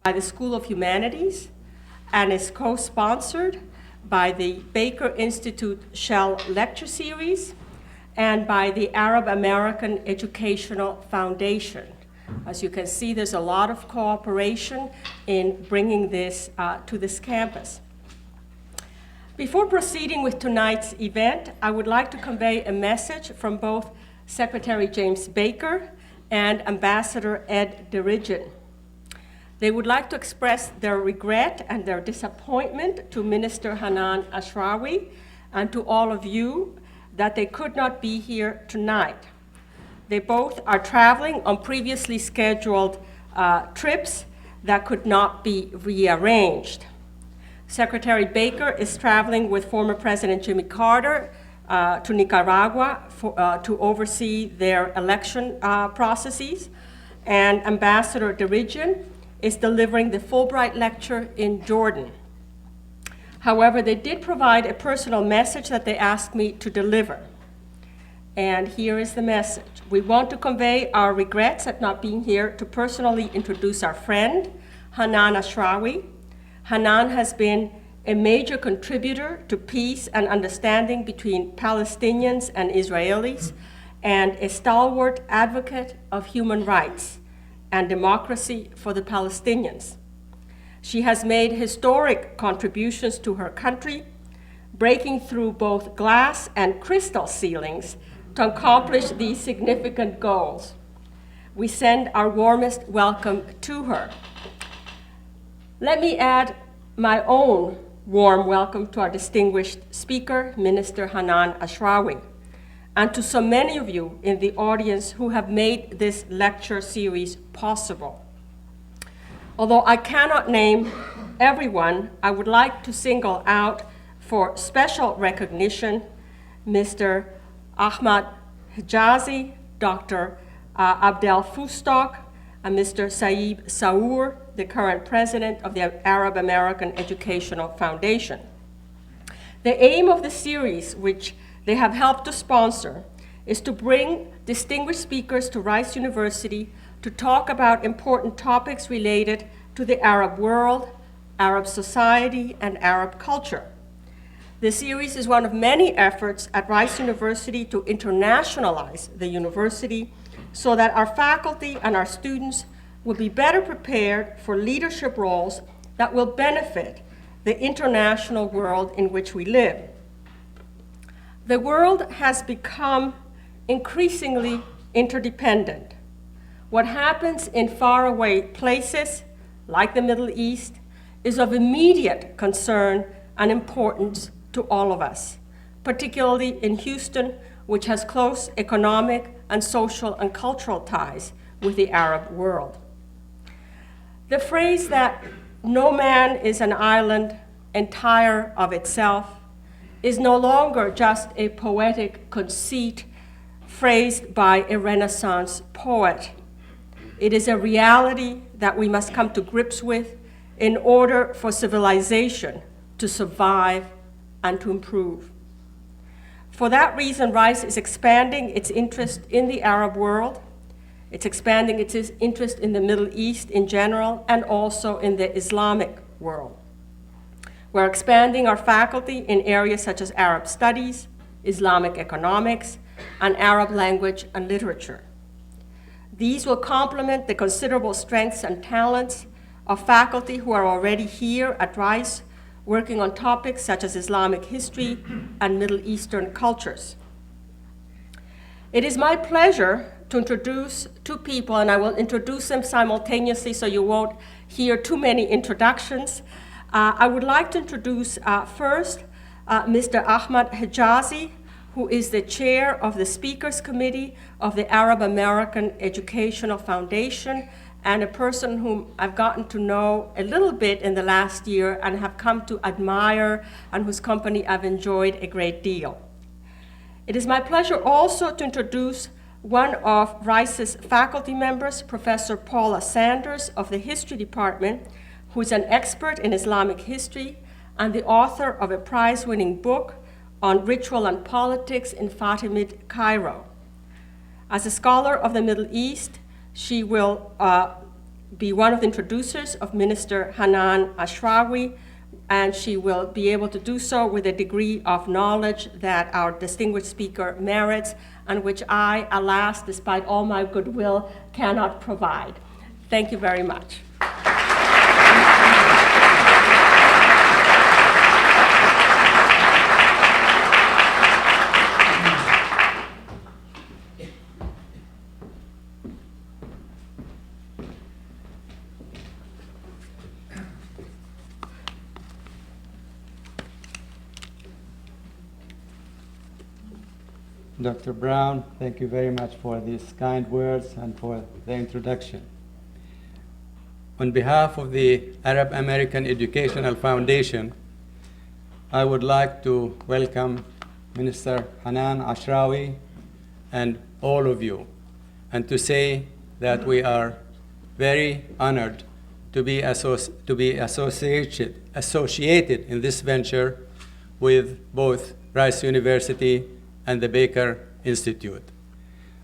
by the School of Humanities and is co-sponsored by the Baker Institute Shell Lecture Series and by the Arab American Educational Foundation. As you can see, there's a lot of cooperation in bringing this to this campus. Before proceeding with tonight's event, I would like to convey a message from both Secretary James Baker and Ambassador Ed Derigan. They would like to express their regret and their disappointment to Minister Hanan Ashrawi and to all of you that they could not be here tonight. They both are traveling on previously scheduled trips that could not be rearranged. Secretary Baker is traveling with former President Jimmy Carter to Nicaragua to oversee their election processes, and Ambassador Derigan is delivering the Fulbright Lecture in Jordan. However, they did provide a personal message that they asked me to deliver. And here is the message. We want to convey our regrets at not being here to personally introduce our friend, Hanan Ashrawi. Hanan has been a major contributor to peace and understanding between Palestinians and Israelis, and a stalwart advocate of human rights and democracy for the Palestinians. She has made historic contributions to her country, breaking through both glass and crystal ceilings to accomplish these significant goals. We send our warmest welcome to her. Let me add my own warm welcome to our distinguished speaker, Minister Hanan Ashrawi, and to so many of you in the audience who have made this lecture series possible. Although I cannot name everyone, I would like to single out for special recognition Mr. Ahmad Hijazi, Dr. Abdel Fustok, and Mr. Saeed Saour, the current president of the Arab American Educational Foundation. The aim of the series, which they have helped to sponsor, is to bring distinguished speakers to Rice University to talk about important topics related to the Arab world, Arab society, and Arab culture. The series is one of many efforts at Rice University to internationalize the university so that our faculty and our students will be better prepared for leadership roles that will benefit the international world in which we live. The world has become increasingly interdependent. What happens in faraway places, like the Middle East, is of immediate concern and importance to all of us, particularly in Houston, which has close economic and social and cultural ties with the Arab world. The phrase that no man is an island entire of itself is no longer just a poetic conceit phrased by a Renaissance poet. It is a reality that we must come to grips with in order for civilization to survive and to improve. For that reason, Rice is expanding its interest in the Arab world. It's expanding its interest in the Middle East in general and also in the Islamic world. We're expanding our faculty in areas such as Arab studies, Islamic economics, and Arab language and literature. These will complement the considerable strengths and talents of faculty who are already here at Rice, working on topics such as Islamic history and Middle Eastern cultures. It is my pleasure to introduce two people, and I will introduce them simultaneously so you won't hear too many introductions. I would like to introduce first Mr. Ahmad Hijazi, who is the chair of the Speakers Committee of the Arab American Educational Foundation, and a person whom I've gotten to know a little bit in the last year and have come to admire, and whose company I've enjoyed a great deal. It is my pleasure also to introduce one of Rice's faculty members, Professor Paula Sanders of the History Department, who is an expert in Islamic history and the author of a prize-winning book on ritual and politics in Fatimid Cairo. As a scholar of the Middle East, she will be one of the introducers of Minister Hanan Ashrawi, and she will be able to do so with a degree of knowledge that our distinguished speaker merits, and which I, alas, despite all my goodwill, cannot provide. Thank you very much. Dr. Brown, thank you very much for these kind words and for the introduction. On behalf of the Arab American Educational Foundation, I would like to welcome Minister Hanan Ashrawi and all of you, and to say that we are very honored to be associated in this venture with both Rice University and the Baker Institute.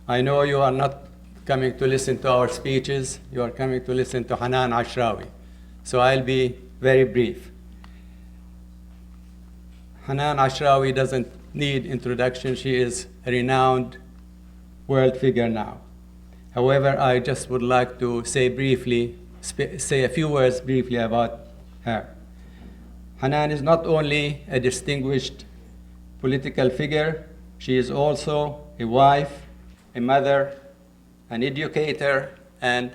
I know you are not coming to listen to our speeches, you are coming to listen to Hanan Ashrawi. So I'll be very brief. Hanan Ashrawi doesn't need introduction. She is a renowned world figure now. However, I just would like to say a few words briefly about her. Hanan is not only a distinguished political figure, she is also a wife, a mother, an educator, and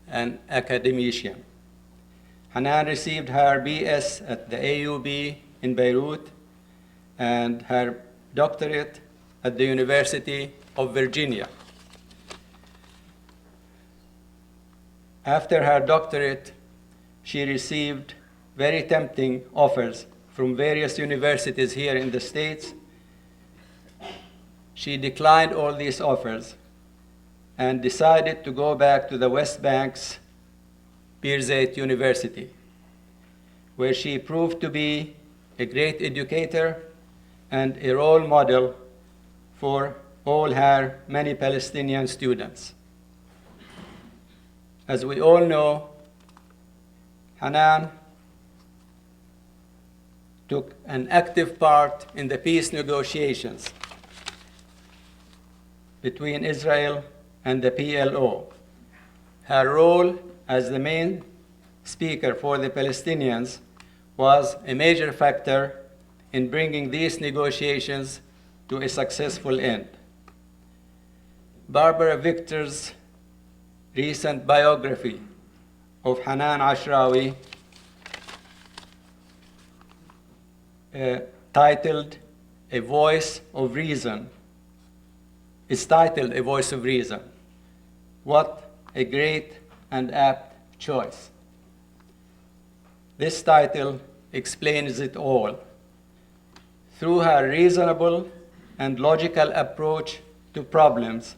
an academician. Hanan received her BS at the AUB in Beirut and her doctorate at the University of Virginia. After her doctorate, she received very tempting offers from various universities here in the States. She declined all these offers and decided to go back to the West Bank's Birzeit University, where she proved to be a great educator and a role model for all her many Palestinian students. As we all know, Hanan took an active part in the peace negotiations between Israel and the PLO. Her role as the main speaker for the Palestinians was a major factor in bringing these negotiations to a successful end. Barbara Victor's recent biography of Hanan Ashrawi, titled A Voice of Reason, is titled A Voice of Reason. What a great and apt choice. This title explains it all. Through her reasonable and logical approach to problems,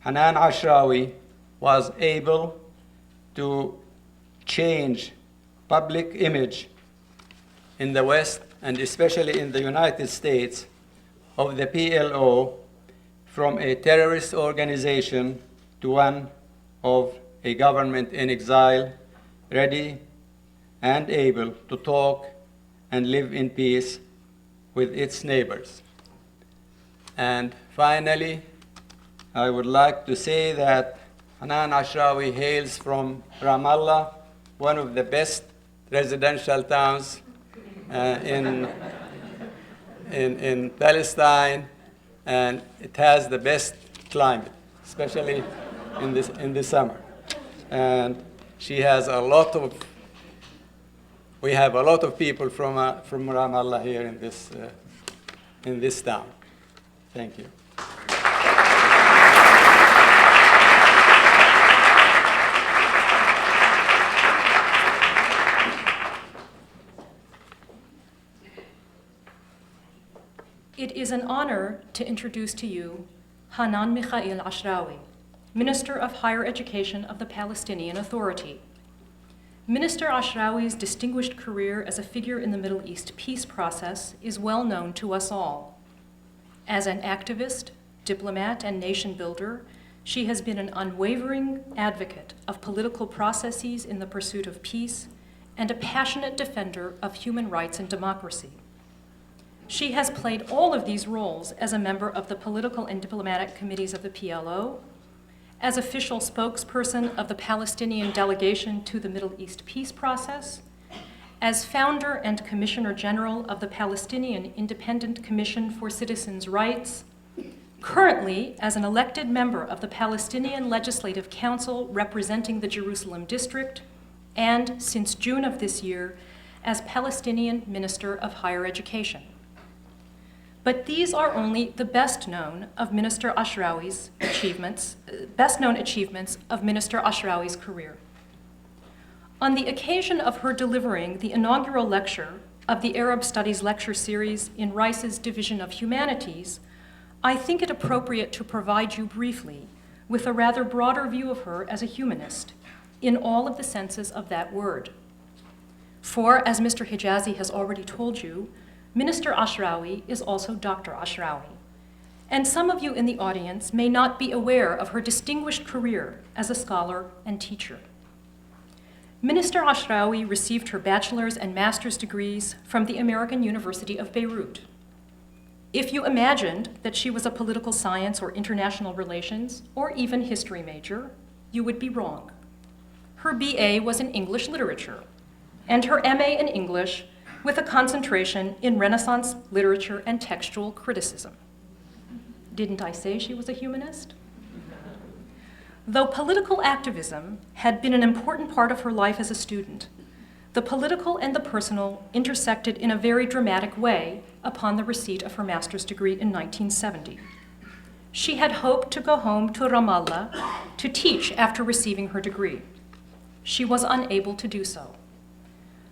Hanan Ashrawi was able to change public image in the West, and especially in the United States, of the PLO from a terrorist organization to one of a government in exile, ready and able to talk and live in peace with its neighbors. And finally, I would like to say that Hanan Ashrawi hails from Ramallah, one of the best residential towns in Palestine, and it has the best climate, especially in the summer. And she has we have a lot of people from Ramallah here in this town. Thank you. It is an honor to introduce to you Hanan Mikhail Ashrawi, Minister of Higher Education of the Palestinian Authority. Minister Ashrawi's distinguished career as a figure in the Middle East peace process is well known to us all. As an activist, diplomat, and nation builder, She has been an unwavering advocate of political processes in the pursuit of peace and a passionate defender of human rights and democracy. She has played all of these roles as a member of the political and diplomatic committees of the PLO, as official spokesperson of the Palestinian delegation to the Middle East peace process, as founder and Commissioner General of the Palestinian Independent Commission for Citizens' Rights, currently as an elected member of the Palestinian Legislative Council representing the Jerusalem District, and since June of this year, as Palestinian Minister of Higher Education. But these are only the best known of Minister Ashrawi's achievements, best known achievements of Minister Ashrawi's career. On the occasion of her delivering the inaugural lecture of the Arab Studies lecture series in Rice's Division of Humanities, I think it appropriate to provide you briefly with a rather broader view of her as a humanist, in all of the senses of that word. For, as Mr. Hijazi has already told you, Minister Ashrawi is also Dr. Ashrawi, and some of you in the audience may not be aware of her distinguished career as a scholar and teacher. Minister Ashrawi received her bachelor's and master's degrees from the American University of Beirut. If you imagined that she was a political science or international relations or even history major, you would be wrong. Her BA was in English literature, and her MA in English with a concentration in Renaissance literature and textual criticism. Didn't I say she was a humanist? Though political activism had been an important part of her life as a student, the political and the personal intersected in a very dramatic way upon the receipt of her master's degree in 1970. She had hoped to go home to Ramallah to teach after receiving her degree. She was unable to do so.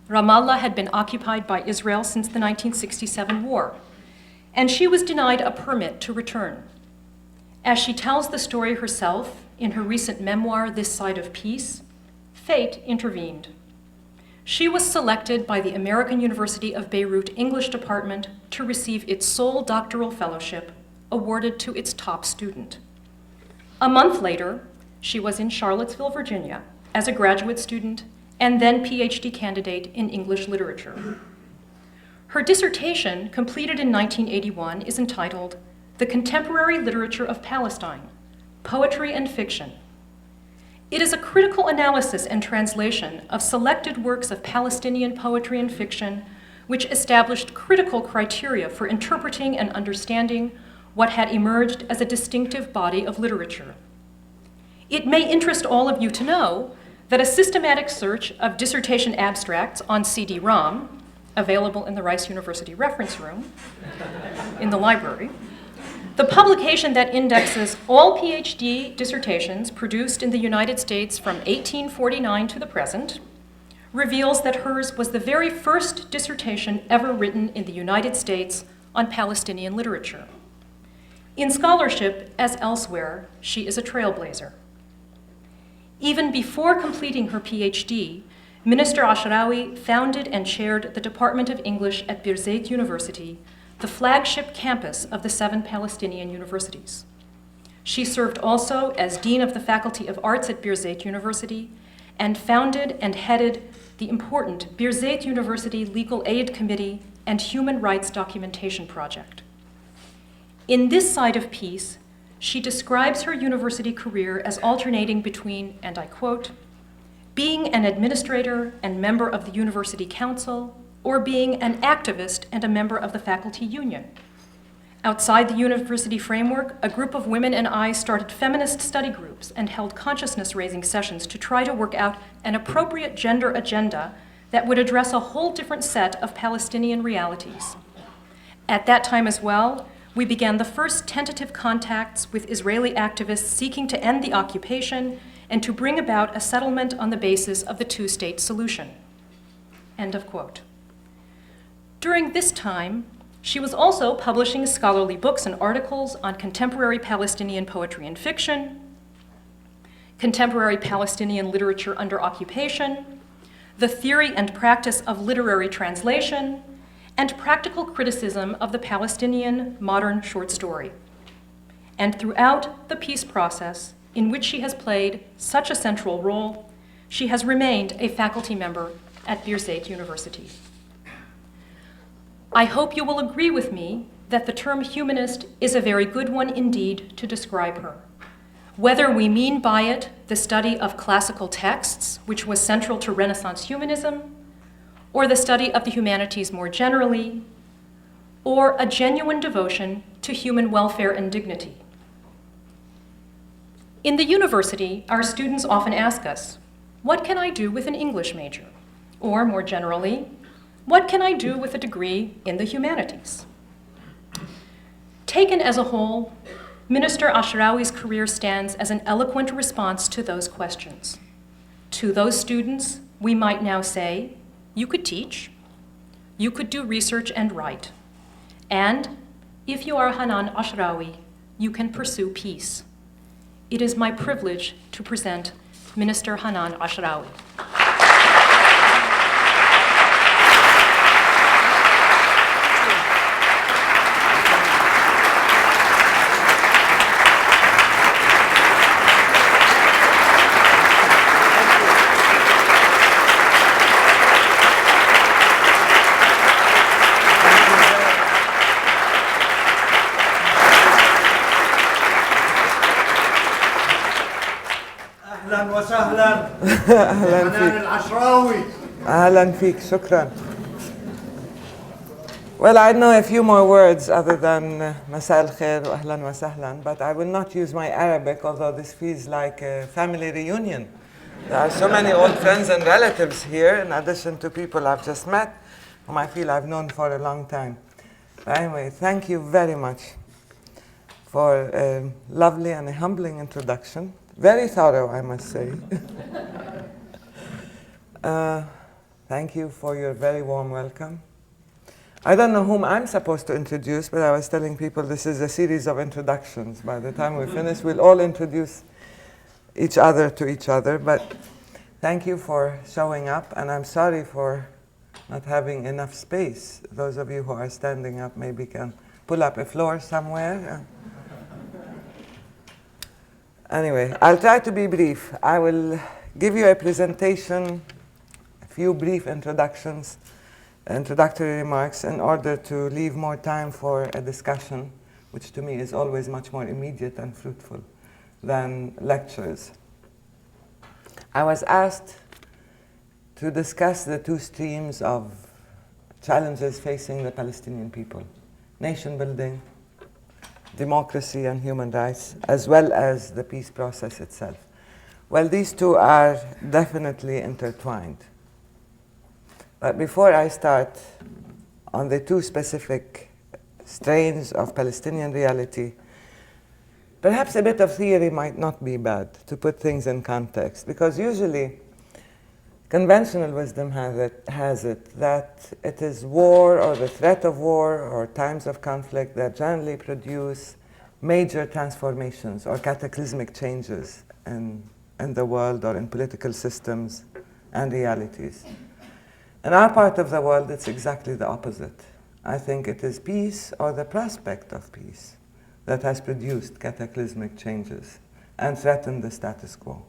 Ramallah had been occupied by Israel since the 1967 war, and she was denied a permit to return. As she tells the story herself in her recent memoir, This Side of Peace, fate intervened. She was selected by the American University of Beirut English Department to receive its sole doctoral fellowship, awarded to its top student. A month later, she was in Charlottesville, Virginia, as a graduate student and then PhD candidate in English literature. Her dissertation, completed in 1981, is entitled The Contemporary Literature of Palestine, Poetry and Fiction. It is a critical analysis and translation of selected works of Palestinian poetry and fiction, which established critical criteria for interpreting and understanding what had emerged as a distinctive body of literature. It may interest all of you to know that a systematic search of dissertation abstracts on CD-ROM, available in the Rice University Reference Room in the library, the publication that indexes all PhD dissertations produced in the United States from 1849 to the present, reveals that hers was the very first dissertation ever written in the United States on Palestinian literature. In scholarship, as elsewhere, she is a trailblazer. Even before completing her PhD, Minister Ashrawi founded and chaired the Department of English at Birzeit University, the flagship campus of the 7 Palestinian universities. She served also as Dean of the Faculty of Arts at Birzeit University and founded and headed the important Birzeit University Legal Aid Committee and Human Rights Documentation Project. In This Side of Peace, she describes her university career as alternating between, and I quote, being an administrator and member of the university council, or being an activist and a member of the faculty union. Outside the university framework, a group of women and I started feminist study groups and held consciousness-raising sessions to try to work out an appropriate gender agenda that would address a whole different set of Palestinian realities. At that time as well, we began the first tentative contacts with Israeli activists seeking to end the occupation and to bring about a settlement on the basis of the two-state solution. End of quote. During this time, she was also publishing scholarly books and articles on contemporary Palestinian poetry and fiction, contemporary Palestinian literature under occupation, the theory and practice of literary translation, and practical criticism of the Palestinian modern short story. And throughout the peace process, in which she has played such a central role, she has remained a faculty member at Birzeit University. I hope you will agree with me that the term humanist is a very good one indeed to describe her. Whether we mean by it the study of classical texts, which was central to Renaissance humanism, or the study of the humanities more generally, or a genuine devotion to human welfare and dignity. In the university, our students often ask us, what can I do with an English major? Or more generally, what can I do with a degree in the humanities? Taken as a whole, Minister Ashrawi's career stands as an eloquent response to those questions. To those students, we might now say, you could teach, you could do research and write, and if you are Hanan Ashrawi, you can pursue peace. It is my privilege to present Minister Hanan Ashrawi. أهلا وسهلا. أهلا حنان فيك. العشراوي. أهلا فيك. شكرا. Well, I know a few more words other than مساء الخير وأهلا وسهلا, but I will not use my Arabic, although this feels like a family reunion. There are so many old friends and relatives here, in addition to people I've just met, whom I feel I've known for a long time. But anyway, thank you very much for a lovely and a humbling introduction. Very thorough, I must say. Thank you for your very warm welcome. I don't know whom I'm supposed to introduce, but I was telling people this is a series of introductions. By the time we finish, we'll all introduce each other to each other. But thank you for showing up, and I'm sorry for not having enough space. Those of you who are standing up maybe can pull up a floor somewhere. Anyway, I'll try to be brief. I will give you a presentation, a few brief introductions, introductory remarks, in order to leave more time for a discussion, which to me is always much more immediate and fruitful than lectures. I was asked to discuss the two streams of challenges facing the Palestinian people: nation building, democracy and human rights, as well as the peace process itself. Well, these two are definitely intertwined. But before I start on the two specific strains of Palestinian reality, perhaps a bit of theory might not be bad to put things in context, because usually conventional wisdom has it that it is war or the threat of war or times of conflict that generally produce major transformations or cataclysmic changes in the world or in political systems and realities. In our part of the world, it's exactly the opposite. I think it is peace or the prospect of peace that has produced cataclysmic changes and threatened the status quo.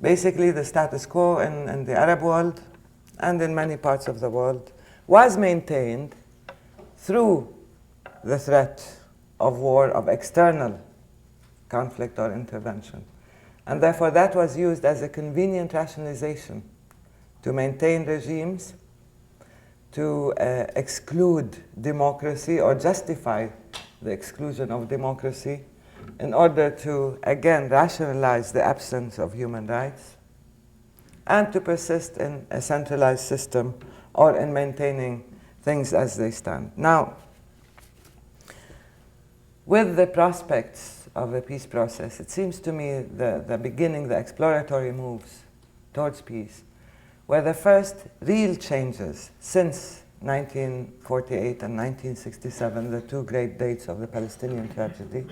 Basically, the status quo in the Arab world and in many parts of the world was maintained through the threat of war, of external conflict or intervention. And therefore, that was used as a convenient rationalization to maintain regimes, to exclude democracy or justify the exclusion of democracy in order to, again, rationalize the absence of human rights and to persist in a centralized system or in maintaining things as they stand. Now, with the prospects of a peace process, it seems to me the beginning, the exploratory moves towards peace, were the first real changes since 1948 and 1967, the two great dates of the Palestinian tragedy,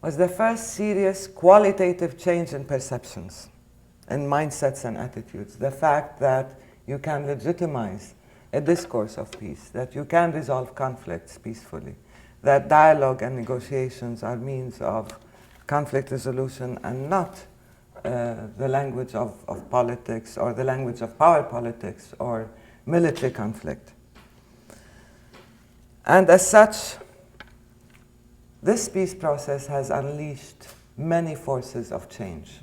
was the first serious qualitative change in perceptions, in mindsets and attitudes. The fact that you can legitimize a discourse of peace, that you can resolve conflicts peacefully, that dialogue and negotiations are means of conflict resolution and not the language of politics or the language of power politics or military conflict. And as such, this peace process has unleashed many forces of change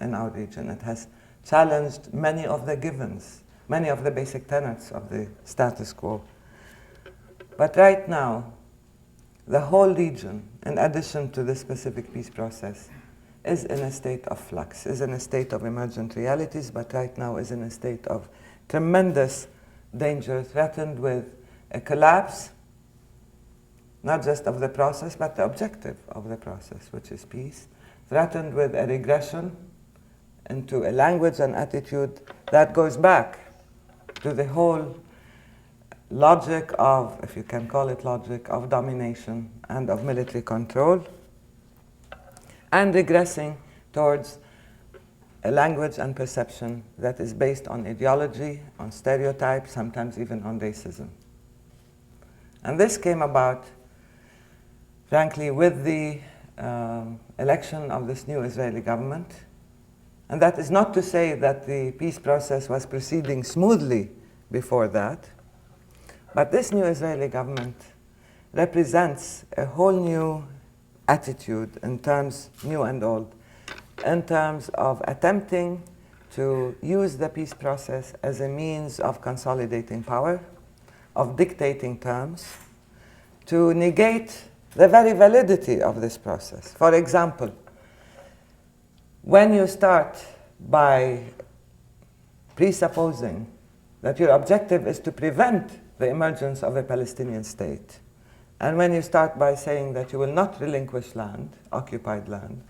in our region. It has challenged many of the givens, many of the basic tenets of the status quo. But right now, the whole region, in addition to this specific peace process, is in a state of flux, is in a state of emergent realities, but right now is in a state of tremendous danger, threatened with a collapse, not just of the process, but the objective of the process, which is peace, threatened with a regression into a language and attitude that goes back to the whole logic of, if you can call it logic, of domination and of military control, and regressing towards a language and perception that is based on ideology, on stereotypes, sometimes even on racism. And this came about, frankly, with the election of this new Israeli government. And that is not to say that the peace process was proceeding smoothly before that, but this new Israeli government represents a whole new attitude in terms, new and old, in terms of attempting to use the peace process as a means of consolidating power, of dictating terms, to negate the very validity of this process. For example, when you start by presupposing that your objective is to prevent the emergence of a Palestinian state, and when you start by saying that you will not relinquish land, occupied land,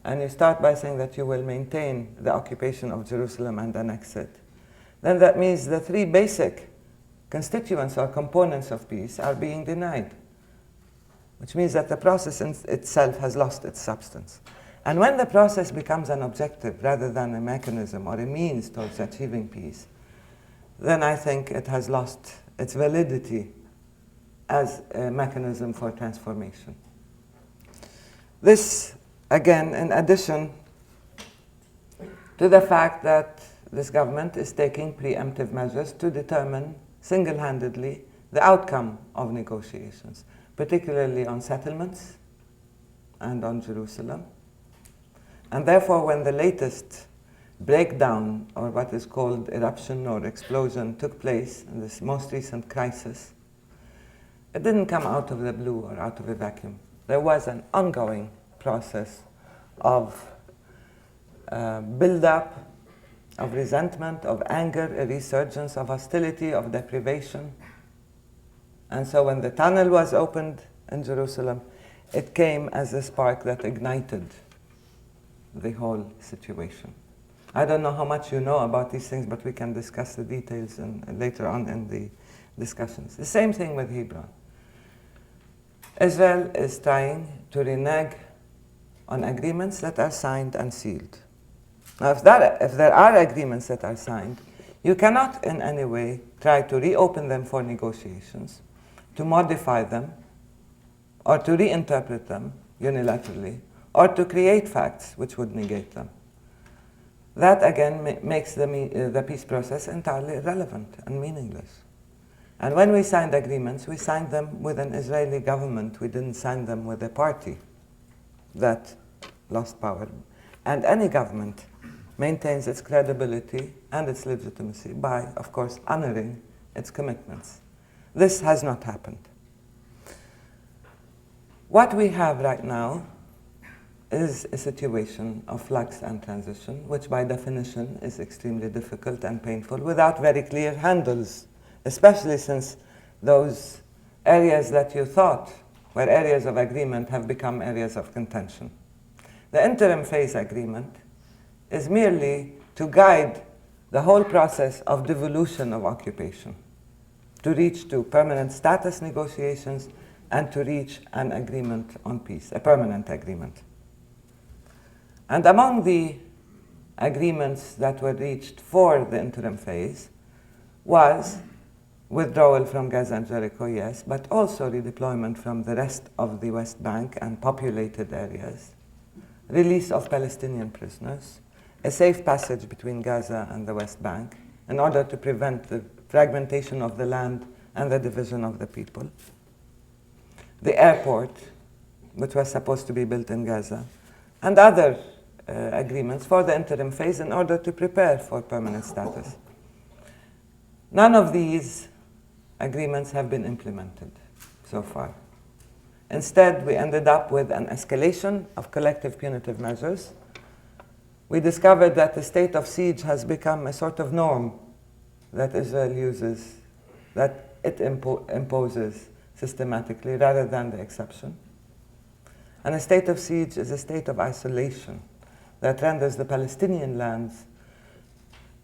and you start by saying that you will maintain the occupation of Jerusalem and annex it, then that means the three basic constituents or components of peace are being denied, which means that the process in itself has lost its substance. And when the process becomes an objective rather than a mechanism or a means towards achieving peace, then I think it has lost its validity as a mechanism for transformation. This, again, in addition to the fact that this government is taking preemptive measures to determine single-handedly the outcome of negotiations, particularly on settlements and on Jerusalem. And therefore, when the latest breakdown, or what is called eruption or explosion, took place in this most recent crisis, it didn't come out of the blue or out of a vacuum. There was an ongoing process of build-up, of resentment, of anger, a resurgence of hostility, of deprivation. And so when the tunnel was opened in Jerusalem, it came as a spark that ignited the whole situation. I don't know how much you know about these things, but we can discuss the details later on in the discussions. The same thing with Hebron. Israel is trying to renege on agreements that are signed and sealed. Now, if there are agreements that are signed, you cannot in any way try to reopen them for negotiations, to modify them, or to reinterpret them unilaterally, or to create facts which would negate them. That, again, makes the peace process entirely irrelevant and meaningless. And when we signed agreements, we signed them with an Israeli government. We didn't sign them with a party that lost power. And any government maintains its credibility and its legitimacy by, of course, honoring its commitments. This has not happened. What we have right now is a situation of flux and transition, which by definition is extremely difficult and painful without very clear handles, especially since those areas that you thought were areas of agreement have become areas of contention. The interim phase agreement is merely to guide the whole process of devolution of occupation, to reach to permanent status negotiations and to reach an agreement on peace, a permanent agreement. And among the agreements that were reached for the interim phase was withdrawal from Gaza and Jericho, yes, but also redeployment from the rest of the West Bank and populated areas release of Palestinian prisoners, a safe passage between Gaza and the West Bank in order to prevent the fragmentation of the land and the division of the people, the airport, which was supposed to be built in Gaza, and other agreements for the interim phase in order to prepare for permanent status. None of these agreements have been implemented so far. Instead, we ended up with an escalation of collective punitive measures. We discovered that the state of siege has become a sort of norm that Israel uses, that it imposes systematically rather than the exception. And a state of siege is a state of isolation that renders the Palestinian lands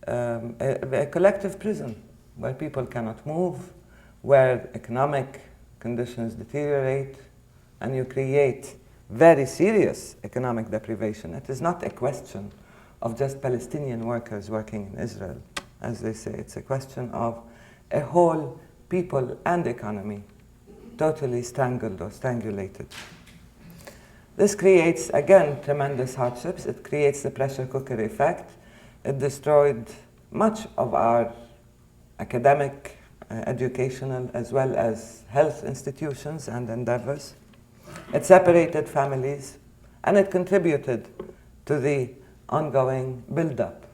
a collective prison where people cannot move, where economic conditions deteriorate, and you create very serious economic deprivation. It is not a question of just Palestinian workers working in Israel, as they say. It's a question of a whole people and economy totally strangled or strangulated. This creates, again, tremendous hardships. It creates the pressure cooker effect. It destroyed much of our academic, educational, as well as health institutions and endeavors. It separated families, and it contributed to the ongoing buildup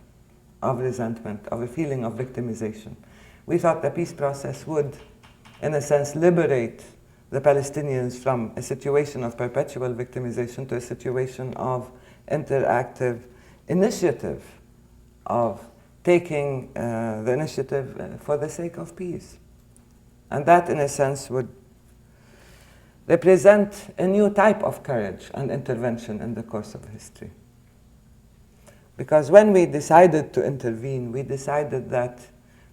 of resentment, of a feeling of victimization. We thought the peace process would, in a sense, liberate the Palestinians from a situation of perpetual victimization to a situation of interactive initiative, of taking the initiative for the sake of peace. And that, in a sense, would represent a new type of courage and intervention in the course of history. Because when we decided to intervene, we decided that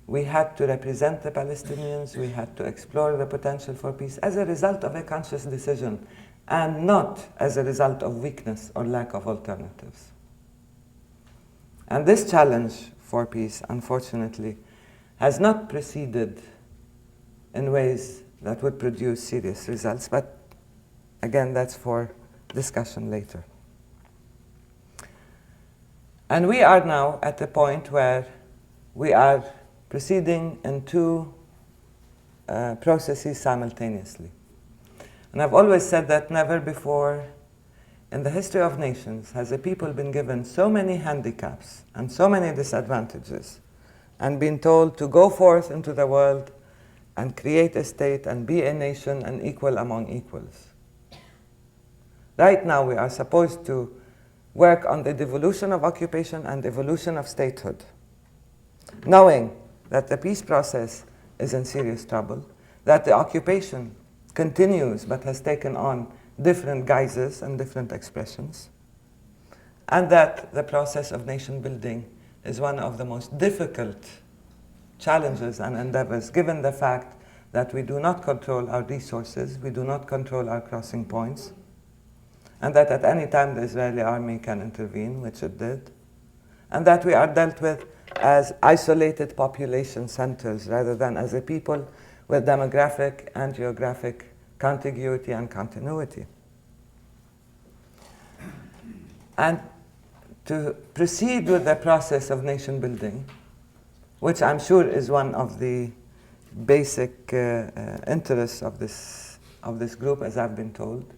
we had to represent the Palestinians, we had to explore the potential for peace as a result of a conscious decision and not as a result of weakness or lack of alternatives. And this challenge for peace, unfortunately, has not proceeded in ways that would produce serious results, but again, that's for discussion later. And we are now at the point where we are proceeding in two processes simultaneously. And I've always said that never before in the history of nations has a people been given so many handicaps and so many disadvantages and been told to go forth into the world and create a state and be a nation and equal among equals. Right now we are supposed to work on the devolution of occupation and evolution of statehood, knowing that the peace process is in serious trouble, that the occupation continues but has taken on different guises and different expressions, and that the process of nation building is one of the most difficult challenges and endeavors, given the fact that we do not control our resources, we do not control our crossing points, and that at any time the Israeli army can intervene, which it did, and that we are dealt with as isolated population centers rather than as a people with demographic and geographic contiguity and continuity. And to proceed with the process of nation building, which I'm sure is one of the basic interests of this group, as I've been told.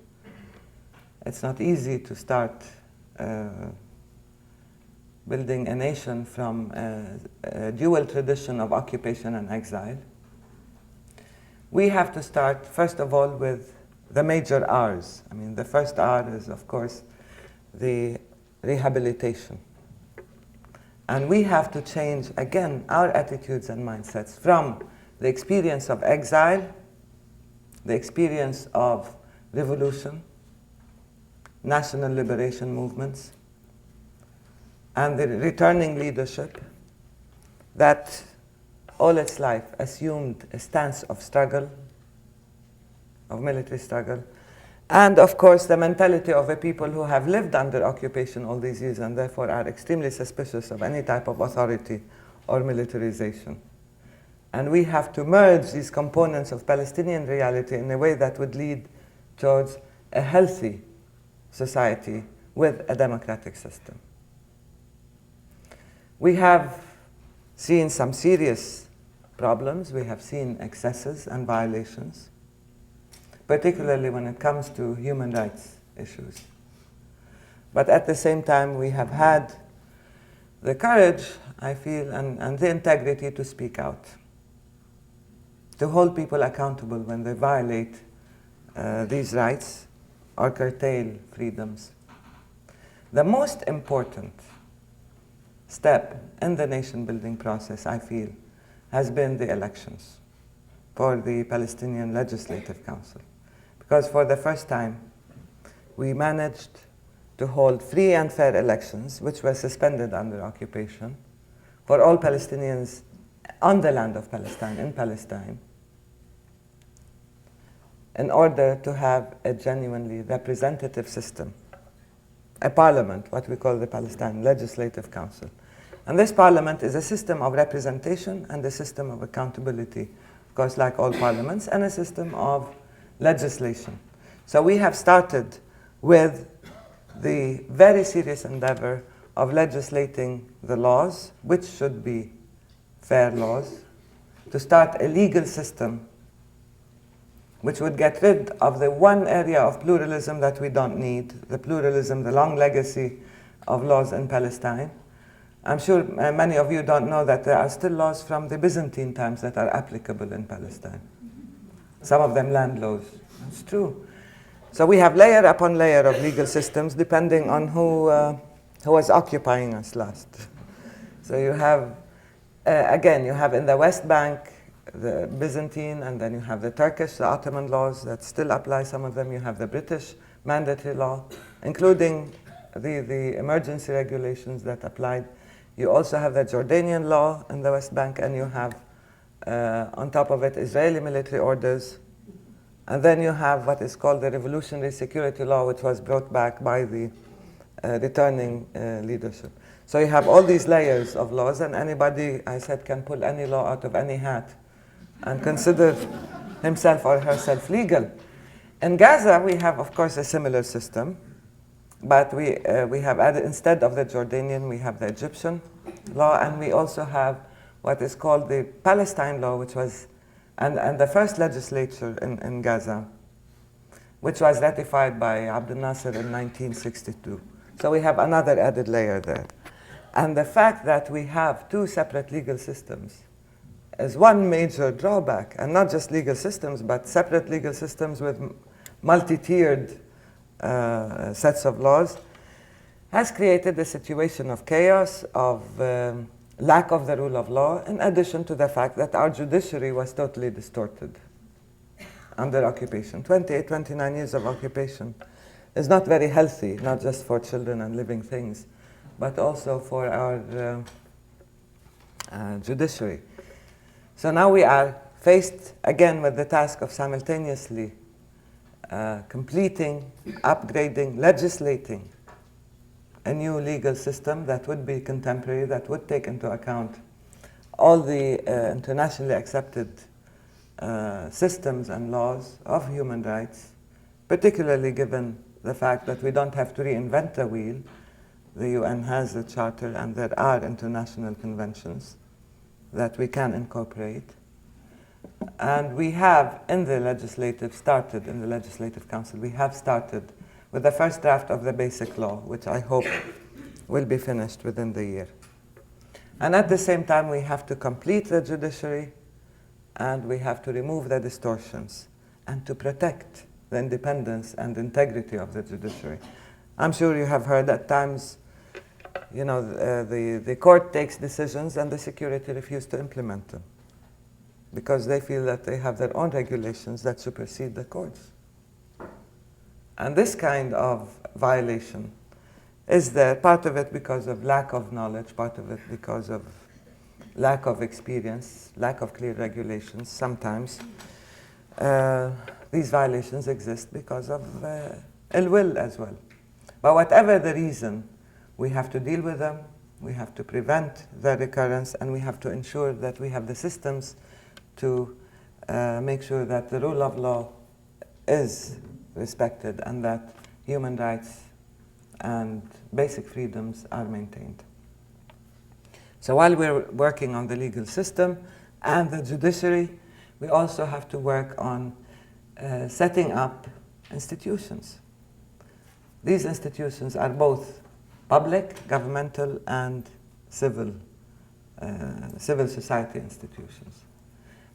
It's not easy to start building a nation from a dual tradition of occupation and exile. We have to start, first of all, with the major R's. I mean, the first R is, of course, the rehabilitation. And we have to change, again, our attitudes and mindsets from the experience of exile, the experience of revolution, national liberation movements, and the returning leadership that all its life assumed a stance of struggle, of military struggle, and of course the mentality of a people who have lived under occupation all these years and therefore are extremely suspicious of any type of authority or militarization. And we have to merge these components of Palestinian reality in a way that would lead towards a healthy society with a democratic system. We have seen some serious problems. We have seen excesses and violations, particularly when it comes to human rights issues. But at the same time, we have had the courage, I feel, and the integrity to speak out, to hold people accountable when they violate these rights or curtail freedoms. The most important step in the nation-building process, I feel, has been the elections for the Palestinian Legislative Council. Because for the first time, we managed to hold free and fair elections, which were suspended under occupation, for all Palestinians on the land of Palestine, in Palestine, in order to have a genuinely representative system, a parliament, what we call the Palestine Legislative Council. And this parliament is a system of representation and a system of accountability, of course, like all parliaments, and a system of legislation. So we have started with the very serious endeavor of legislating the laws, which should be fair laws, to start a legal system which would get rid of the one area of pluralism that we don't need, the pluralism, the long legacy of laws in Palestine. I'm sure many of you don't know that there are still laws from the Byzantine times that are applicable in Palestine. Some of them land laws. It's true. So we have layer upon layer of legal systems depending on who was occupying us last. So you have, again, you have in the West Bank the Byzantine, and then you have the Turkish, the Ottoman laws that still apply, some of them. You have the British mandatory law, including the emergency regulations that applied. You also have the Jordanian law in the West Bank, and you have, on top of it, Israeli military orders. And then you have what is called the Revolutionary Security Law, which was brought back by the returning leadership. So you have all these layers of laws, and anybody, I said, can pull any law out of any hat and consider himself or herself legal. In Gaza, we have, of course, a similar system, but we have added, instead of the Jordanian, we have the Egyptian law, and we also have what is called the Palestine Law, which was, and the first legislature in Gaza, which was ratified by Abdel Nasser in 1962. So we have another added layer there. And the fact that we have two separate legal systems is one major drawback, and not just legal systems, but separate legal systems with multi-tiered sets of laws, has created a situation of chaos, of lack of the rule of law, in addition to the fact that our judiciary was totally distorted under occupation. 28, 29 years of occupation is not very healthy, not just for children and living things, but also for our judiciary. So now we are faced again with the task of simultaneously completing, upgrading, legislating a new legal system that would be contemporary, that would take into account all the internationally accepted systems and laws of human rights, particularly given the fact that we don't have to reinvent the wheel. The UN has a charter, and there are international conventions that we can incorporate. And we have, in the Legislative Council, we have started with the first draft of the Basic Law, which I hope will be finished within the year. And at the same time, we have to complete the judiciary, and we have to remove the distortions, and to protect the independence and integrity of the judiciary. I'm sure you have heard at times, you know, the court takes decisions and the security refuse to implement them because they feel that they have their own regulations that supersede the courts. And this kind of violation is there, part of it because of lack of knowledge, part of it because of lack of experience, lack of clear regulations. Sometimes these violations exist because of ill will as well. But whatever the reason, we have to deal with them, we have to prevent their recurrence, and we have to ensure that we have the systems to make sure that the rule of law is respected and that human rights and basic freedoms are maintained. So while we're working on the legal system and the judiciary, we also have to work on setting up institutions. These institutions are both public, governmental, and civil society institutions.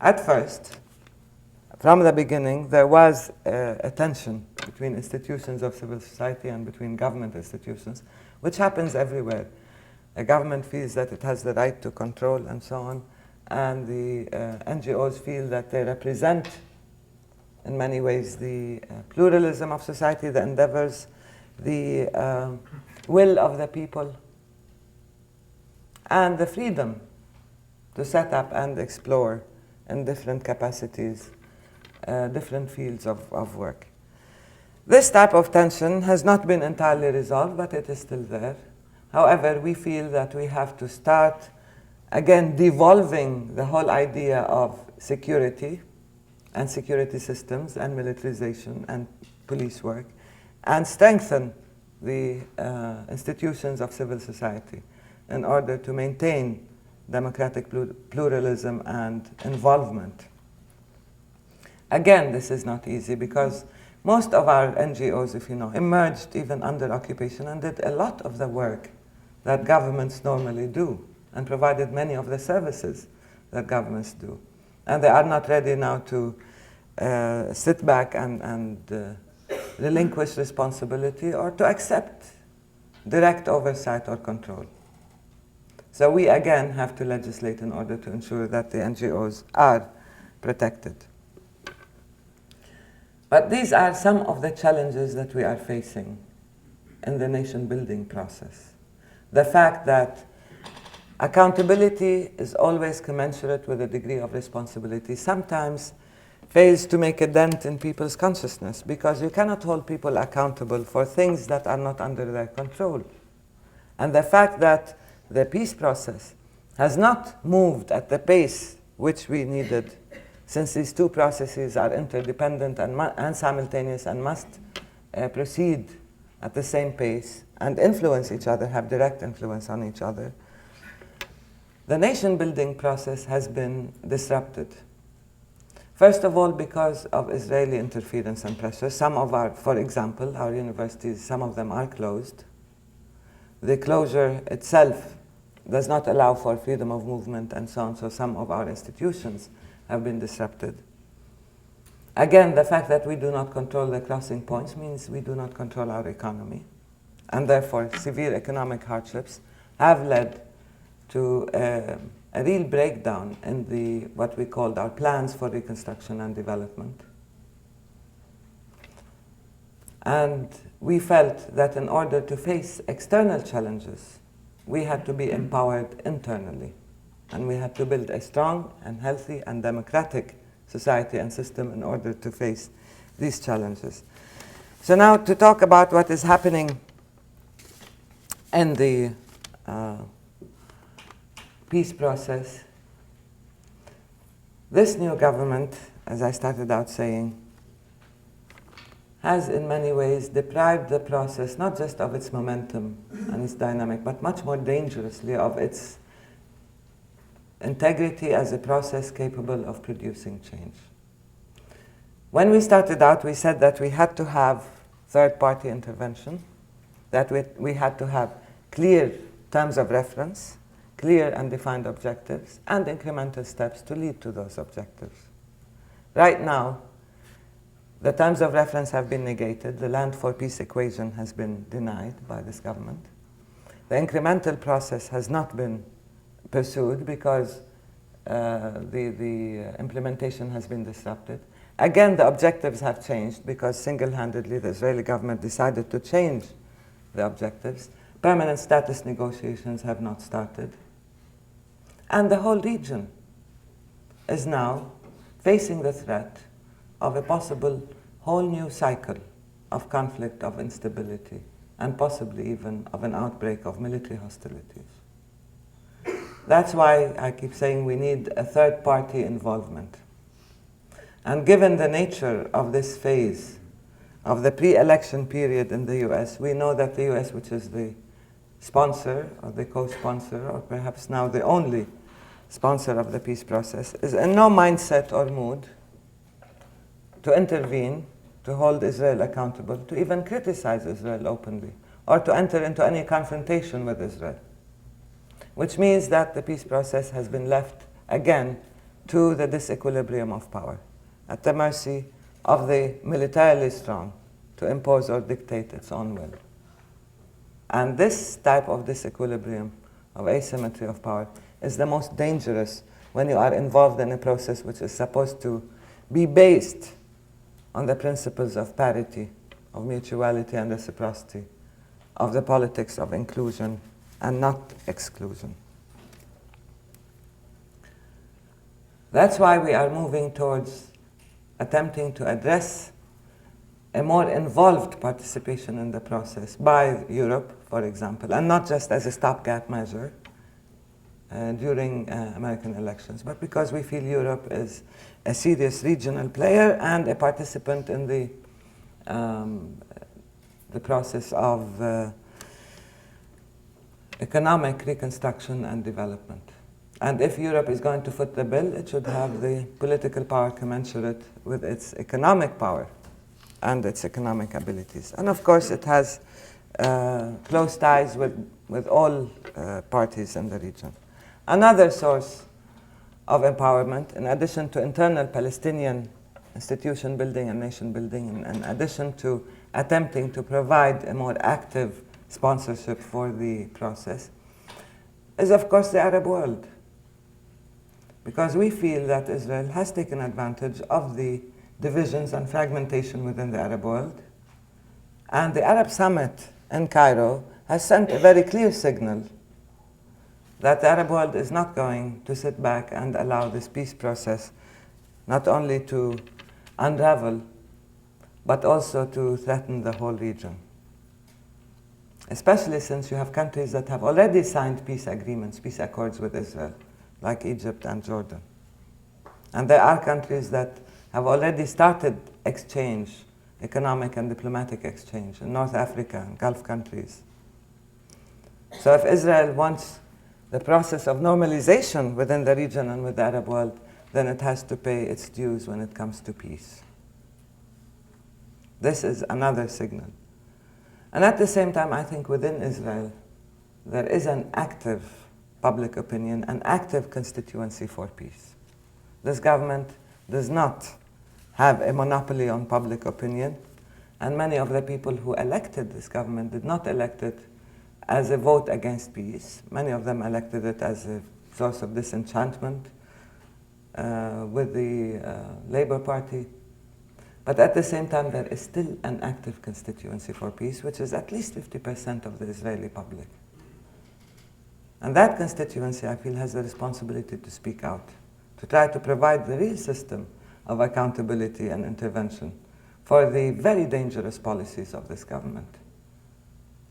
At first, from the beginning, there was a tension between institutions of civil society and between government institutions, which happens everywhere. A government feels that it has the right to control and so on, and the NGOs feel that they represent, in many ways, the pluralism of society, the endeavors, the will of the people, and the freedom to set up and explore in different capacities, different fields of work. This type of tension has not been entirely resolved, but it is still there. However, we feel that we have to start, again, devolving the whole idea of security and security systems and militarization and police work, and strengthen the institutions of civil society in order to maintain democratic pluralism and involvement. Again, this is not easy because most of our NGOs, if you know, emerged even under occupation and did a lot of the work that governments normally do and provided many of the services that governments do. And they are not ready now to sit back and relinquish responsibility or to accept direct oversight or control. So we again have to legislate in order to ensure that the NGOs are protected. But these are some of the challenges that we are facing in the nation-building process. The fact that accountability is always commensurate with a degree of responsibility sometimes fails to make a dent in people's consciousness because you cannot hold people accountable for things that are not under their control. And the fact that the peace process has not moved at the pace which we needed, since these two processes are interdependent and simultaneous and must proceed at the same pace and influence each other, have direct influence on each other, the nation-building process has been disrupted. First of all, because of Israeli interference and pressure. Some of our, for example, our universities, some of them are closed. The closure itself does not allow for freedom of movement and so on, so some of our institutions have been disrupted. Again, the fact that we do not control the crossing points means we do not control our economy, and therefore severe economic hardships have led to a real breakdown in what we called our plans for reconstruction and development. And we felt that in order to face external challenges, we had to be empowered internally. And we had to build a strong and healthy and democratic society and system in order to face these challenges. So now to talk about what is happening in the peace process. This new government, as I started out saying, has in many ways deprived the process not just of its momentum and its dynamic, but much more dangerously of its integrity as a process capable of producing change. When we started out, we said that we had to have third-party intervention, that we had to have clear terms of reference, clear and defined objectives, and incremental steps to lead to those objectives. Right now, the terms of reference have been negated. The land for peace equation has been denied by this government. The incremental process has not been pursued because the implementation has been disrupted. Again, the objectives have changed because single-handedly the Israeli government decided to change the objectives. Permanent status negotiations have not started. And the whole region is now facing the threat of a possible whole new cycle of conflict, of instability, and possibly even of an outbreak of military hostilities. That's why I keep saying we need a third-party involvement. And given the nature of this phase of the pre-election period in the US, we know that the US, which is the sponsor or the co-sponsor, or perhaps now the only sponsor of the peace process, is in no mindset or mood to intervene, to hold Israel accountable, to even criticize Israel openly, or to enter into any confrontation with Israel. Which means that the peace process has been left again to the disequilibrium of power, at the mercy of the militarily strong to impose or dictate its own will. And this type of disequilibrium, of asymmetry of power, is the most dangerous when you are involved in a process which is supposed to be based on the principles of parity, of mutuality and reciprocity, of the politics of inclusion and not exclusion. That's why we are moving towards attempting to address a more involved participation in the process by Europe, for example, and not just as a stopgap measure during American elections, but because we feel Europe is a serious regional player and a participant in the process of economic reconstruction and development. And if Europe is going to foot the bill, it should have the political power commensurate with its economic power and its economic abilities. And of course, it has close ties with all parties in the region. Another source of empowerment, in addition to internal Palestinian institution building and nation building, in addition to attempting to provide a more active sponsorship for the process, is of course the Arab world. Because we feel that Israel has taken advantage of the divisions and fragmentation within the Arab world. And the Arab Summit in Cairo has sent a very clear signal that the Arab world is not going to sit back and allow this peace process not only to unravel, but also to threaten the whole region. Especially since you have countries that have already signed peace agreements, peace accords with Israel, like Egypt and Jordan. And there are countries that have already started exchange, economic and diplomatic exchange, in North Africa and Gulf countries. So if Israel wants the process of normalization within the region and with the Arab world, then it has to pay its dues when it comes to peace. This is another signal. And at the same time, I think within Israel, there is an active public opinion, an active constituency for peace. This government does not have a monopoly on public opinion, and many of the people who elected this government did not elect it as a vote against peace. Many of them elected it as a source of disenchantment with the Labour Party. But at the same time, there is still an active constituency for peace, which is at least 50% of the Israeli public. And that constituency, I feel, has the responsibility to speak out, to try to provide the real system of accountability and intervention for the very dangerous policies of this government.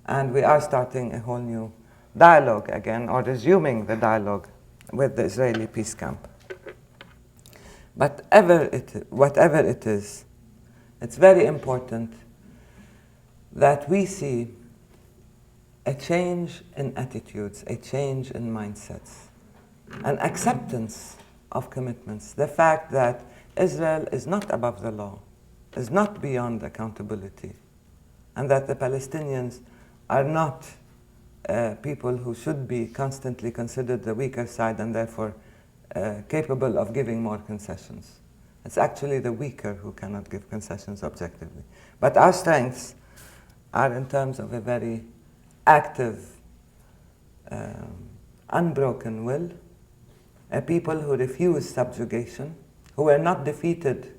And we are starting a whole new dialogue again, or resuming the dialogue with the Israeli peace camp. But whatever it is, it's very important that we see a change in attitudes, a change in mindsets, an acceptance of commitments, the fact that Israel is not above the law, is not beyond accountability, and that the Palestinians are not people who should be constantly considered the weaker side and therefore capable of giving more concessions. It's actually the weaker who cannot give concessions objectively. But our strengths are in terms of a very active, unbroken will, a people who refuse subjugation, who were not defeated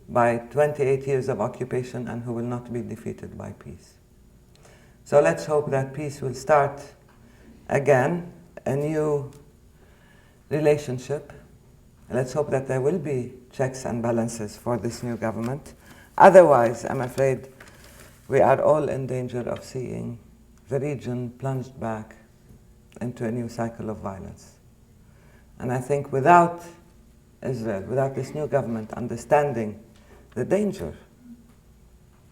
by 28 years of occupation and who will not be defeated by peace. So let's hope that peace will start again, a new relationship. Let's hope that there will be checks and balances for this new government. Otherwise, I'm afraid we are all in danger of seeing the region plunged back into a new cycle of violence. And I think without Israel, without this new government understanding the danger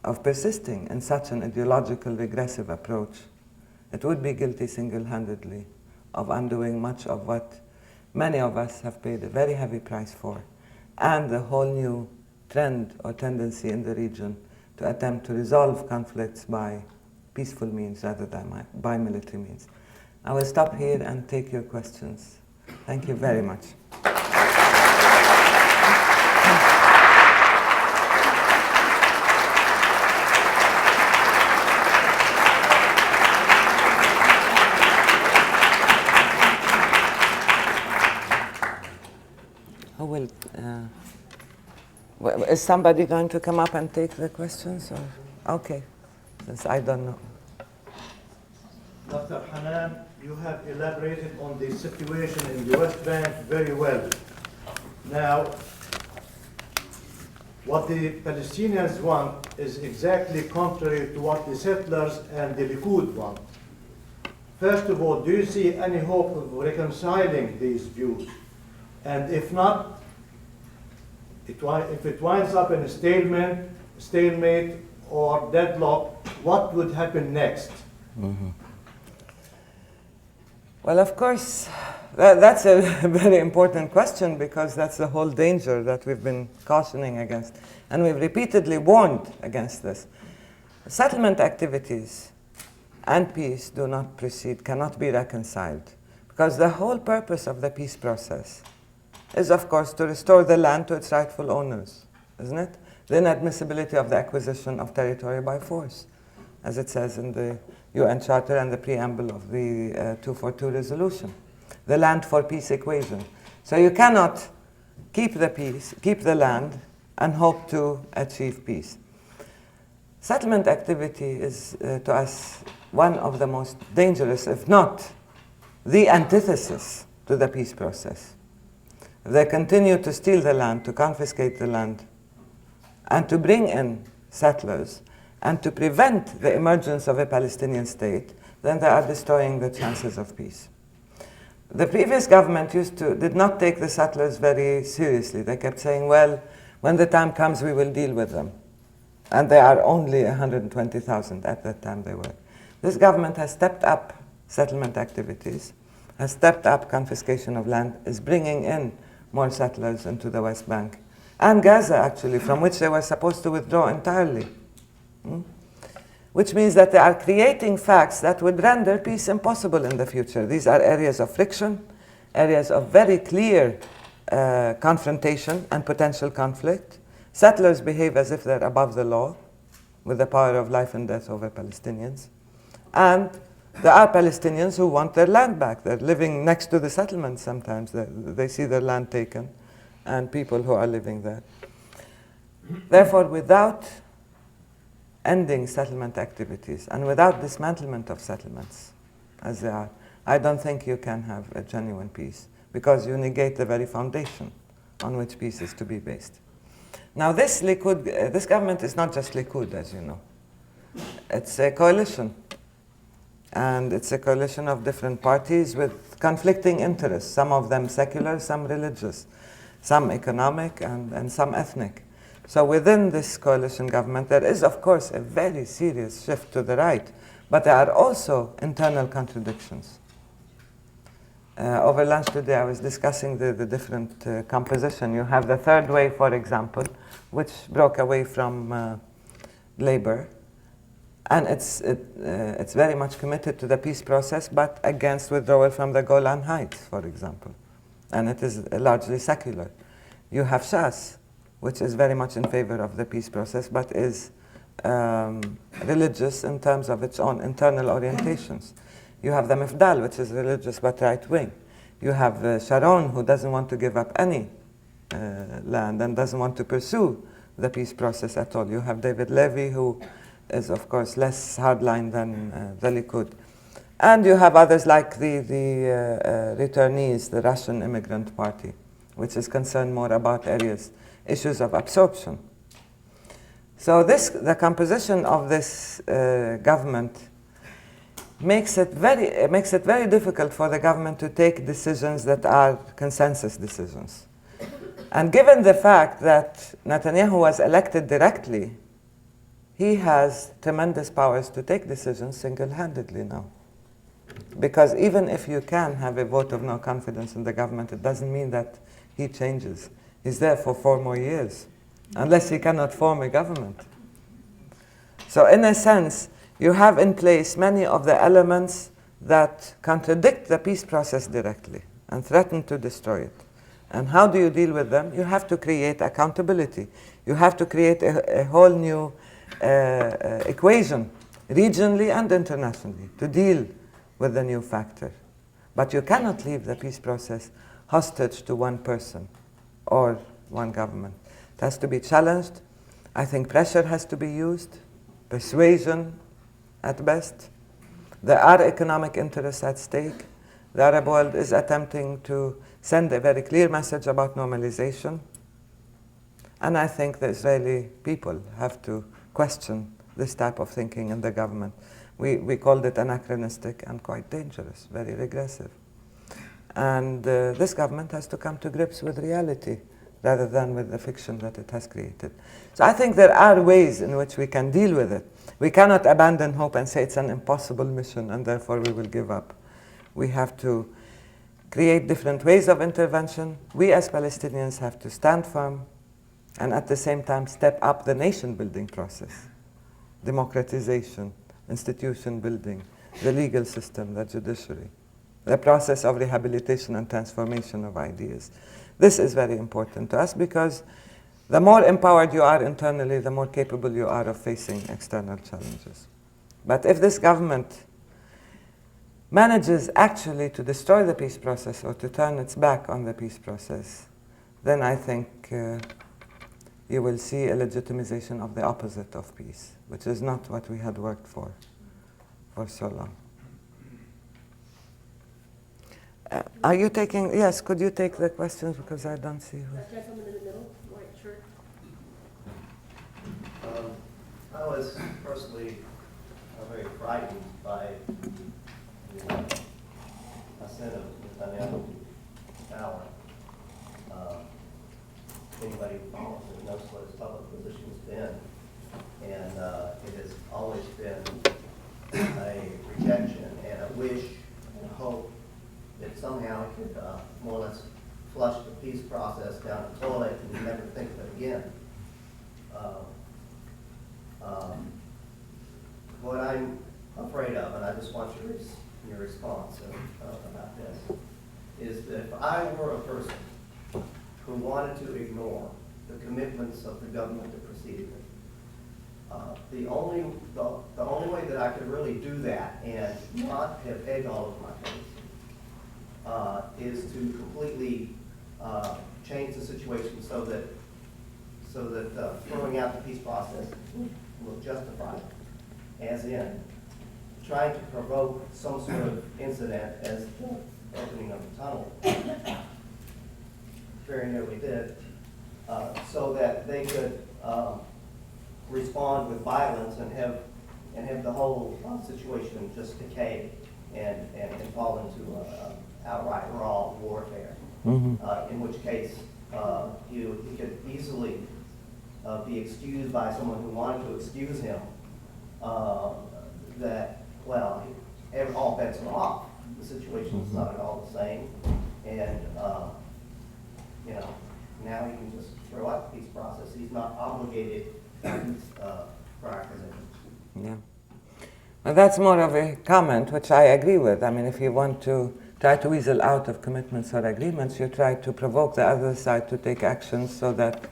of persisting in such an ideological regressive approach, it would be guilty single-handedly of undoing much of what many of us have paid a very heavy price for, and the whole new trend or tendency in the region to attempt to resolve conflicts by peaceful means rather than by military means. I will stop here and take your questions. Thank you very much. Who will? Is somebody going to come up and take the questions? Or? Okay, since I don't know. Dr. Hanan, you have elaborated on the situation in the West Bank very well. Now, what the Palestinians want is exactly contrary to what the settlers and the Likud want. First of all, do you see any hope of reconciling these views? And if not, if it winds up in a stalemate or deadlock, what would happen next? Mm-hmm. Well, of course, that's a very important question, because that's the whole danger that we've been cautioning against. And we've repeatedly warned against this. Settlement activities and peace do not proceed, cannot be reconciled, because the whole purpose of the peace process is, of course, to restore the land to its rightful owners, isn't it? The inadmissibility of the acquisition of territory by force, as it says in the UN Charter and the preamble of the 242 resolution, the land for peace equation. So you cannot keep the land, and hope to achieve peace. Settlement activity is, to us, one of the most dangerous, if not the antithesis to the peace process. They continue to steal the land, to confiscate the land, and to bring in settlers, and to prevent the emergence of a Palestinian state. Then they are destroying the chances of peace. The previous government did not take the settlers very seriously. They kept saying, well, when the time comes, we will deal with them. And they are only 120,000 at that time they were. This government has stepped up settlement activities, has stepped up confiscation of land, is bringing in more settlers into the West Bank, and Gaza, actually, from which they were supposed to withdraw entirely. Which means that they are creating facts that would render peace impossible in the future. These are areas of friction, areas of very clear confrontation and potential conflict. Settlers behave as if they're above the law, with the power of life and death over Palestinians. And there are Palestinians who want their land back. They're living next to the settlements sometimes. They see their land taken, and people who are living there. Therefore, without ending settlement activities and without dismantlement of settlements, as they are, I don't think you can have a genuine peace, because you negate the very foundation on which peace is to be based. Now, this government is not just Likud, as you know. It's a coalition. And it's a coalition of different parties with conflicting interests, some of them secular, some religious, some economic, and some ethnic. So within this coalition government, there is, of course, a very serious shift to the right, but there are also internal contradictions. Over lunch today, I was discussing the different composition. You have the third wave, for example, which broke away from labor, and it's very much committed to the peace process, but against withdrawal from the Golan Heights, for example, and it is largely secular. You have Shas, which is very much in favor of the peace process, but is religious in terms of its own internal orientations. You have the Mifdal, which is religious but right-wing. You have Sharon, who doesn't want to give up any land and doesn't want to pursue the peace process at all. You have David Levy, who is, of course, less hardline than the Likud. And you have others like the returnees, the Russian Immigrant Party, which is concerned more about issues of absorption. So the composition of this government makes it very difficult for the government to take decisions that are consensus decisions. And given the fact that Netanyahu was elected directly he has tremendous powers to take decisions single-handedly now. Because even if you can have a vote of no confidence in the government, it doesn't mean that he changes. He's there for 4 more years, unless he cannot form a government. So in a sense, you have in place many of the elements that contradict the peace process directly and threaten to destroy it. And how do you deal with them? You have to create accountability. You have to create a whole new equation, regionally and internationally, to deal with the new factor. But you cannot leave the peace process hostage to one person or one government. It has to be challenged. I think pressure has to be used, persuasion at best. There are economic interests at stake. The Arab world is attempting to send a very clear message about normalization. And I think the Israeli people have to question this type of thinking in the government. We called it anachronistic and quite dangerous, very regressive. And this government has to come to grips with reality rather than with the fiction that it has created. So I think there are ways in which we can deal with it. We cannot abandon hope and say it's an impossible mission and therefore we will give up. We have to create different ways of intervention. We as Palestinians have to stand firm and at the same time step up the nation-building process. Democratization, institution building, the legal system, the judiciary, the process of rehabilitation and transformation of ideas. This is very important to us because the more empowered you are internally, the more capable you are of facing external challenges. But if this government manages actually to destroy the peace process or to turn its back on the peace process, then I think you will see a legitimization of the opposite of peace, which is not what we had worked for so long. Are you taking, yes, could you take the questions because I don't see who. That gentleman in the middle, white shirt. I was personally very frightened by the ascent of Netanyahu to power. Anybody who follows it knows what his public position has been. And it has always been a rejection and a wish and a hope that somehow he could more or less flush the peace process down the toilet and never think of it again. What I'm afraid of, and I just want your response about this, is that if I were a person who wanted to ignore the commitments of the government that preceded me, the only way that I could really do that and not have egg all over my face is to completely change the situation so that throwing out the peace process will justify it, as in trying to provoke some sort of incident as the opening of the tunnel very nearly did, so that they could respond with violence and have the whole situation just decay and fall into outright raw warfare. Mm-hmm. In which case, he could easily be excused by someone who wanted to excuse him. That, well, all bets are off. The situation is not at all the same, and now he can just throw out the peace process. He's not obligated to his prior position. Yeah. Well, that's more of a comment, which I agree with. I mean, if you want to try to weasel out of commitments or agreements, you try to provoke the other side to take actions so that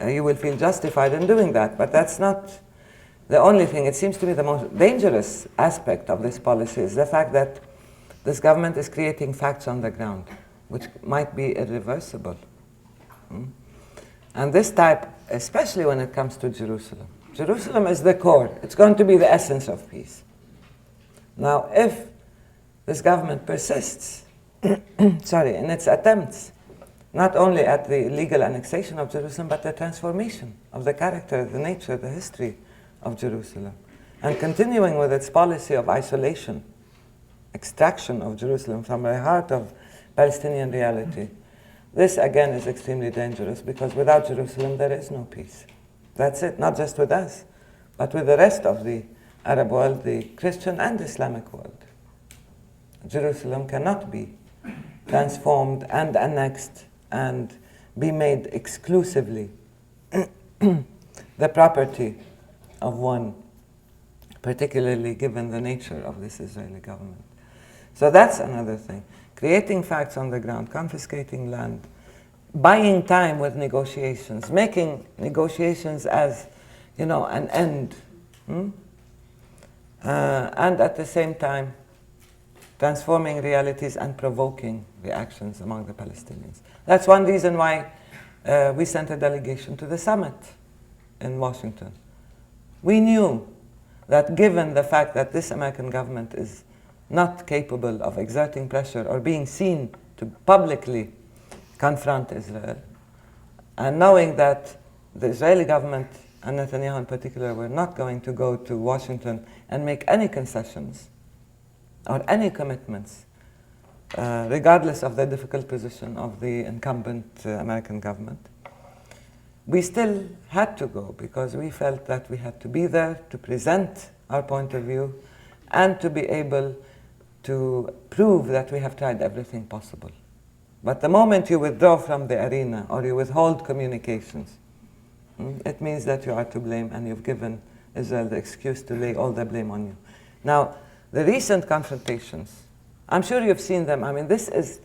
you will feel justified in doing that. But that's not the only thing. It seems to me the most dangerous aspect of this policy is the fact that this government is creating facts on the ground, which might be irreversible. And this type, especially when it comes to Jerusalem. Jerusalem is the core. It's going to be the essence of peace. Now, if this government persists in its attempts, not only at the legal annexation of Jerusalem, but the transformation of the character, the nature, the history of Jerusalem, and continuing with its policy of isolation, extraction of Jerusalem from the heart of Palestinian reality, this again is extremely dangerous because without Jerusalem there is no peace. That's it, not just with us, but with the rest of the Arab world, the Christian and Islamic world. Jerusalem cannot be transformed and annexed and be made exclusively the property of one, particularly given the nature of this Israeli government. So that's another thing. Creating facts on the ground, confiscating land, buying time with negotiations, making negotiations as, an end, and at the same time transforming realities and provoking reactions among the Palestinians. That's one reason why we sent a delegation to the summit in Washington. We knew that given the fact that this American government is not capable of exerting pressure or being seen to publicly confront Israel, and knowing that the Israeli government, and Netanyahu in particular, were not going to go to Washington and make any concessions or any commitments, regardless of the difficult position of the incumbent American government, we still had to go because we felt that we had to be there to present our point of view and to be able to prove that we have tried everything possible. But the moment you withdraw from the arena or you withhold communications, it means that you are to blame and you've given Israel the excuse to lay all the blame on you. Now, the recent confrontations, I'm sure you've seen them. I mean, this is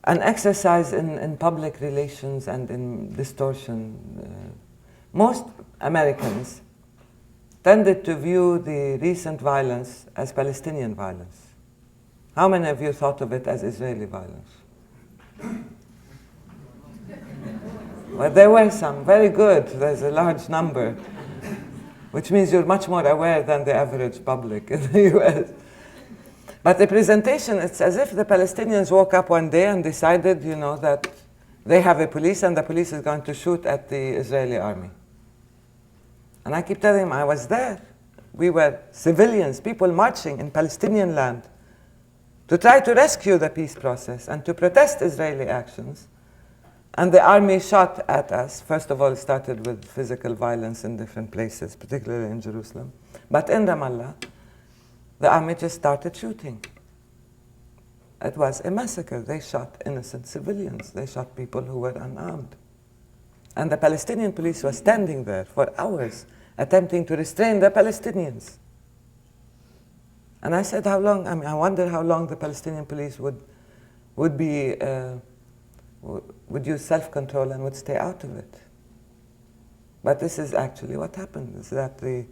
an exercise in public relations and in distortion. Most Americans tended to view the recent violence as Palestinian violence. How many of you thought of it as Israeli violence? Well, there were some. Very good. There's a large number, which means you're much more aware than the average public in the US. But the presentation, it's as if the Palestinians woke up one day and decided, that they have a police and the police is going to shoot at the Israeli army. And I keep telling them, I was there. We were civilians, people marching in Palestinian land to try to rescue the peace process and to protest Israeli actions. And the army shot at us. First of all, it started with physical violence in different places, particularly in Jerusalem. But in Ramallah, the army just started shooting. It was a massacre. They shot innocent civilians. They shot people who were unarmed. And the Palestinian police was standing there for hours, attempting to restrain the Palestinians. And I said, how long? I wonder how long the Palestinian police would use self-control and would stay out of it. But this is actually what happened, is that the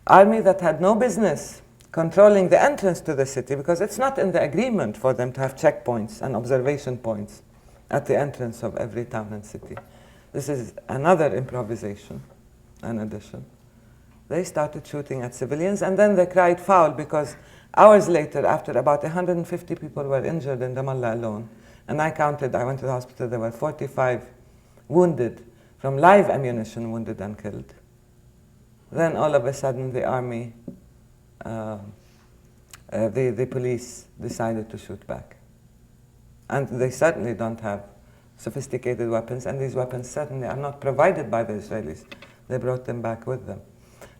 army that had no business controlling the entrance to the city, because it's not in the agreement for them to have checkpoints and observation points at the entrance of every town and city. This is another improvisation, an addition. They started shooting at civilians, and then they cried foul because hours later, after about 150 people were injured in Ramallah alone, and I counted, I went to the hospital, there were 45 wounded, from live ammunition wounded and killed. Then all of a sudden the army, the police decided to shoot back. And they certainly don't have sophisticated weapons, and these weapons certainly are not provided by the Israelis. They brought them back with them.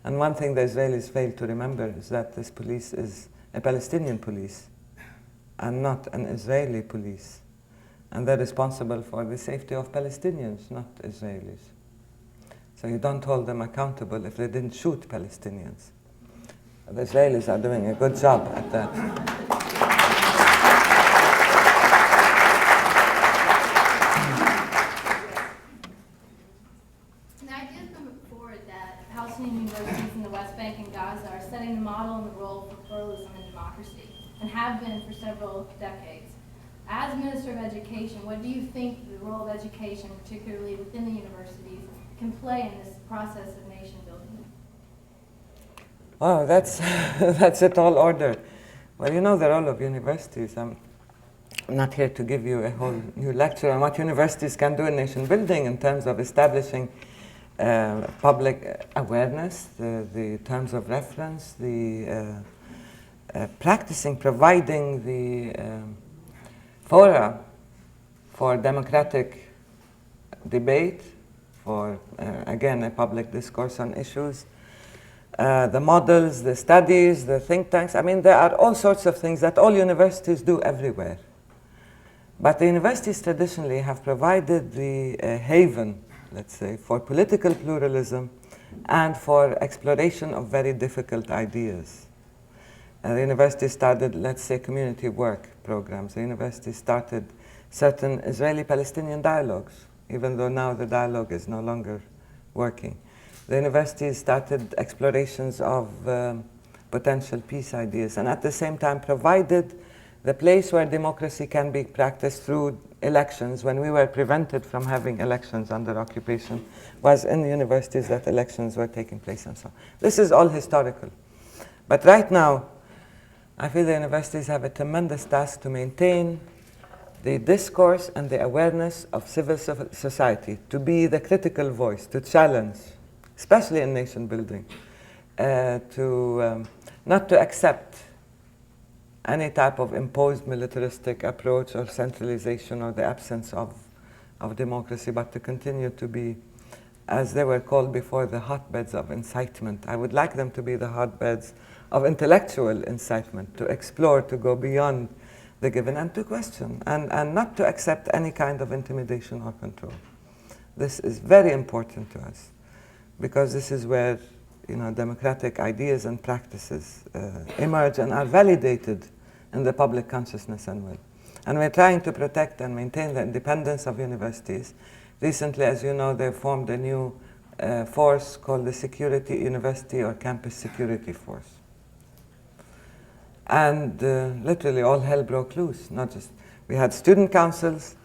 And one thing the Israelis failed to remember is that this police is a Palestinian police and not an Israeli police. And they're responsible for the safety of Palestinians, not Israelis. So you don't hold them accountable if they didn't shoot Palestinians. The Israelis are doing a good job at that. An idea has come forward that Palestinian universities in the West Bank and Gaza are setting the model and the role for pluralism and democracy, and have been for several decades. As Minister of Education, what do you think the role of education, particularly within the universities, can play in this process of nation building? Oh, that's a tall order. Well, the role of universities. I'm not here to give you a whole new lecture on what universities can do in nation building in terms of establishing public awareness, the terms of reference, the practicing, providing the fora for democratic debate, for, again, a public discourse on issues. the models, the studies, the think tanks. I mean, there are all sorts of things that all universities do everywhere. But the universities traditionally have provided the haven, let's say, for political pluralism and for exploration of very difficult ideas. The university started, let's say, community work programs. The university started certain Israeli-Palestinian dialogues, even though now the dialogue is no longer working. The university started explorations of potential peace ideas, and at the same time provided the place where democracy can be practiced through elections. When we were prevented from having elections under occupation was in the universities that elections were taking place and so on. This is all historical. But right now, I feel the universities have a tremendous task to maintain the discourse and the awareness of civil society, to be the critical voice, to challenge, especially in nation building, not to accept any type of imposed militaristic approach or centralization or the absence of democracy, but to continue to be, as they were called before, the hotbeds of incitement. I would like them to be the hotbeds of intellectual incitement, to explore, to go beyond the given and to question, and not to accept any kind of intimidation or control. This is very important to us, because this is where democratic ideas and practices emerge and are validated in the public consciousness and will. And we're trying to protect and maintain the independence of universities. Recently, as you know, they formed a new force called the Security University or Campus Security Force. And literally all hell broke loose. Not just, we had student councils,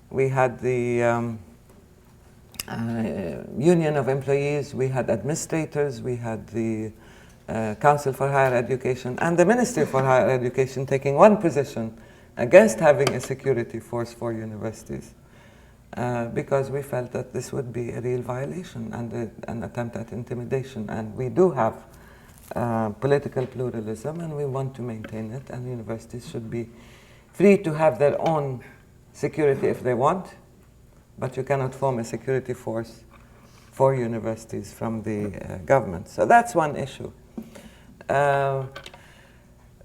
we had the Union of Employees, we had administrators, we had the Council for Higher Education, and the Ministry for Higher Education taking one position against having a security force for universities, because we felt that this would be a real violation and an attempt at intimidation. And we do have political pluralism, and we want to maintain it, and universities should be free to have their own security if they want, but you cannot form a security force for universities from the government. So that's one issue.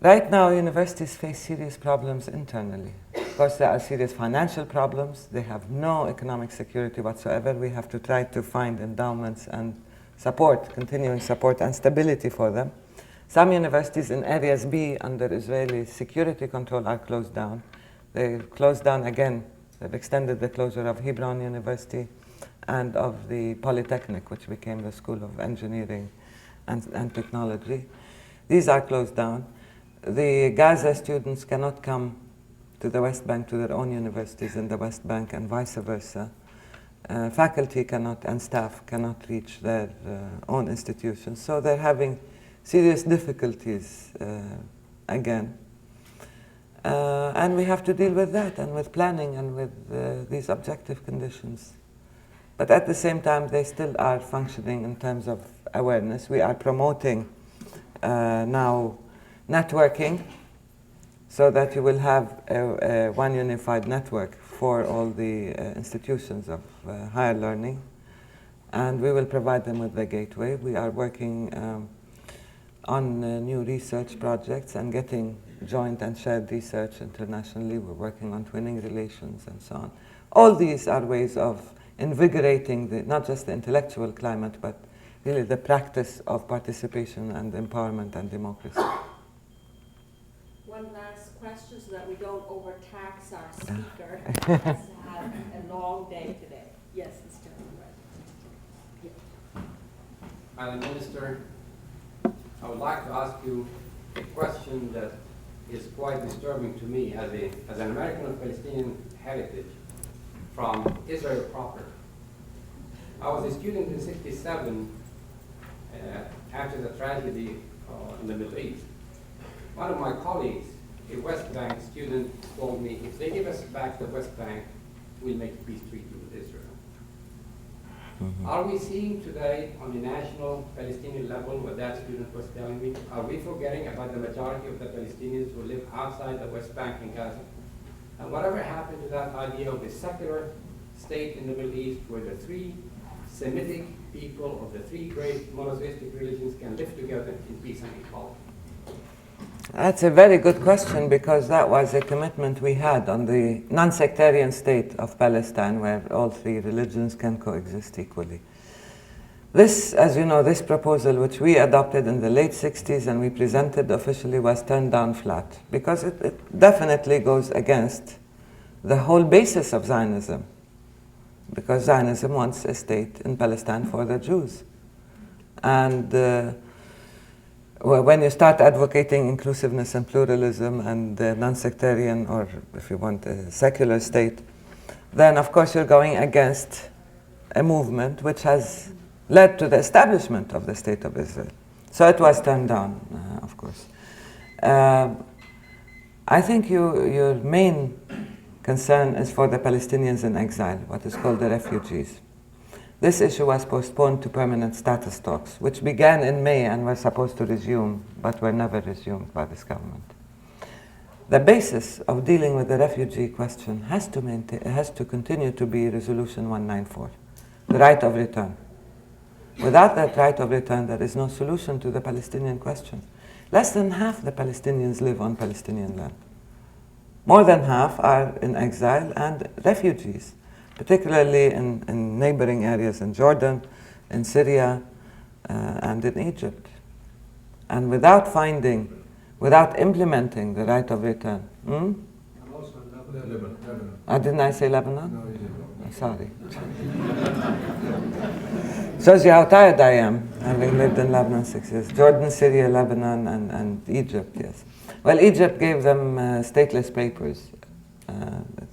Right now, universities face serious problems internally. Of course, there are serious financial problems. They have no economic security whatsoever. We have to try to find endowments and support, continuing support and stability for them. Some universities in areas B under Israeli security control are closed down. They closed down again. They've extended the closure of Hebron University and of the Polytechnic, which became the School of Engineering and Technology. These are closed down. The Gaza students cannot come to the West Bank to their own universities in the West Bank and vice versa. Faculty cannot and staff cannot reach their own institutions. So they're having serious difficulties again. And we have to deal with that and with planning and with these objective conditions. But at the same time, they still are functioning in terms of awareness. We are promoting now networking, so that you will have one unified network for all the institutions of higher learning. And we will provide them with the gateway. We are working on new research projects and getting joint and shared research internationally. We're working on twinning relations and so on. All these are ways of invigorating not just the intellectual climate, but really the practice of participation and empowerment and democracy. One last question so that we don't overtax our speaker. He has to have a long day today. Yes, Mr. Right. Madam Minister, I would like to ask you a question that is quite disturbing to me as an American of Palestinian heritage from Israel proper. I was a student in '67 after the tragedy in the Middle East. One of my colleagues, a West Bank student, told me, if they give us back the West Bank, we'll make a peace treaty with Israel. Mm-hmm. Are we seeing today on the national Palestinian level what that student was telling me? Are we forgetting about the majority of the Palestinians who live outside the West Bank and Gaza? And whatever happened to that idea of a secular state in the Middle East where the three Semitic people of the three great monotheistic religions can live together in peace and equality? That's a very good question, because that was a commitment we had on the non-sectarian state of Palestine, where all three religions can coexist equally. This, as you know, this proposal, which we adopted in the late 60s and we presented officially, was turned down flat, because it definitely goes against the whole basis of Zionism, because Zionism wants a state in Palestine for the Jews. And when you start advocating inclusiveness and pluralism and non-sectarian, or if you want a secular state, then of course you're going against a movement which has led to the establishment of the State of Israel. So it was turned down, of course. I think your main concern is for the Palestinians in exile, what is called the refugees. This issue was postponed to permanent status talks, which began in May and were supposed to resume, but were never resumed by this government. The basis of dealing with the refugee question has to continue to be Resolution 194, the right of return. Without that right of return, there is no solution to the Palestinian question. Less than half the Palestinians live on Palestinian land. More than half are in exile and refugees, particularly in neighboring areas in Jordan, in Syria, and in Egypt. And without implementing the right of return. And also Lebanon. Didn't I say Lebanon? No, you didn't. Sorry. Shows you how tired I am, having lived in Lebanon 6 years. Jordan, Syria, Lebanon, and Egypt, yes. Well, Egypt gave them stateless papers.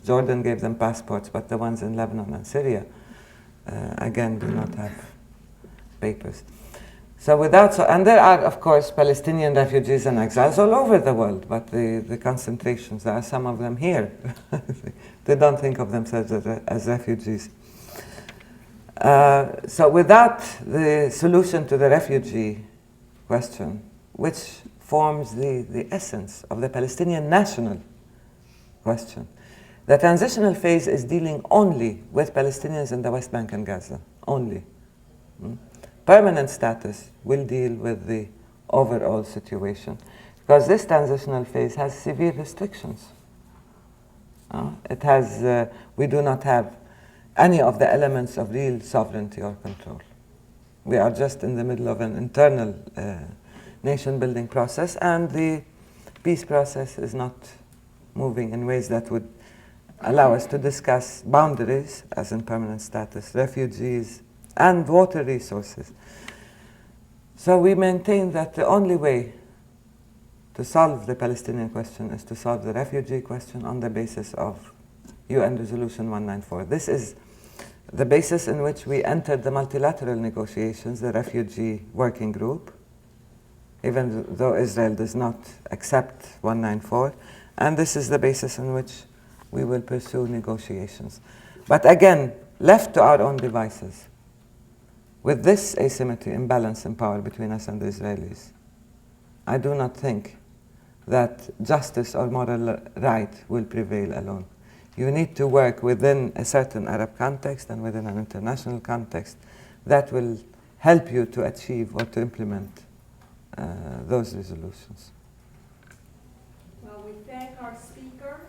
Jordan gave them passports, but the ones in Lebanon and Syria, again, do not have papers. And there are, of course, Palestinian refugees and exiles all over the world, but the concentrations, there are some of them here. They don't think of themselves as refugees. So without the solution to the refugee question, which forms the essence of the Palestinian national question, the transitional phase is dealing only with Palestinians in the West Bank and Gaza, only. Permanent status will deal with the overall situation, because this transitional phase has severe restrictions. We do not have any of the elements of real sovereignty or control. We are just in the middle of an internal nation-building process, and the peace process is not moving in ways that would allow us to discuss boundaries, as in permanent status, refugees, and water resources. So we maintain that the only way to solve the Palestinian question is to solve the refugee question on the basis of UN Resolution 194. This is the basis in which we entered the multilateral negotiations, the refugee working group, even though Israel does not accept 194. And this is the basis on which we will pursue negotiations. But again, left to our own devices, with this asymmetry, imbalance in power between us and the Israelis, I do not think that justice or moral right will prevail alone. You need to work within a certain Arab context and within an international context that will help you to achieve or to implement those resolutions. Well, we thank our speaker.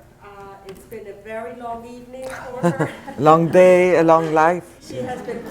It's been a very long evening for her. Long day, a long life. She has been